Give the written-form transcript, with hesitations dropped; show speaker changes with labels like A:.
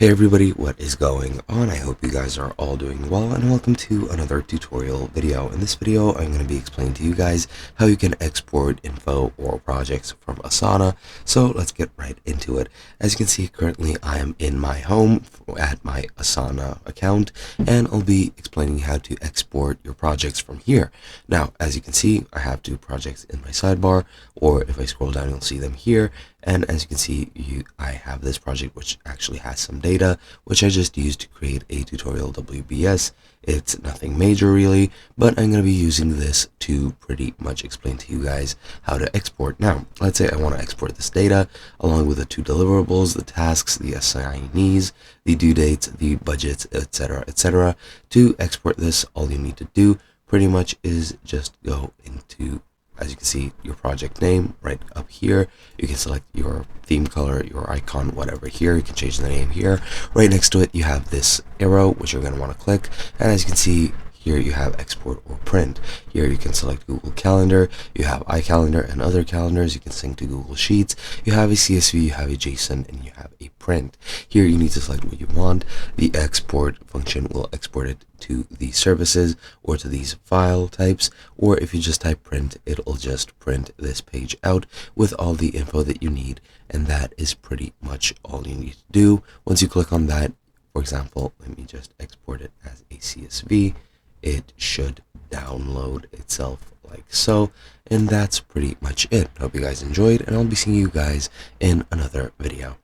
A: Hey everybody, what is going on? I hope you guys are all doing well, and welcome to another tutorial video. In this video, I'm going to be explaining to you guys how you can export info or projects from Asana. So let's get right into it. As you can see, currently I am in my home at my Asana account, and I'll be explaining how to export your projects from here. Now, as you can see, I have two projects in my sidebar, or if I scroll down, you'll see them here. And as you can see, I have this project which actually has some data, which I just used to create a tutorial WBS. It's nothing major really, but I'm going to be using this to pretty much explain to you guys how to export. Now, let's say I want to export this data along with the two deliverables, the tasks, the assignees, the due dates, the budgets, etc., etc. To export this, all you need to do pretty much is just go into, as you can see, your project name right up here. You can select your theme color, your icon, whatever here. You can change the name here. Right next to it, you have this arrow, which you're going to want to click. And as you can see, here you have export or print. Here you can select Google Calendar, you have iCalendar and other calendars. You can sync to Google Sheets. You have a CSV, you have a JSON, and you have a print. Here you need to select what you want. The export function will export it to these services or to these file types, or if you just type print, it'll just print this page out with all the info that you need. And that is pretty much all you need to do. Once you click on that, for example, let me just export it as a CSV. It should download itself like so, and that's pretty much it. Hope you guys enjoyed, and I'll be seeing you guys in another video.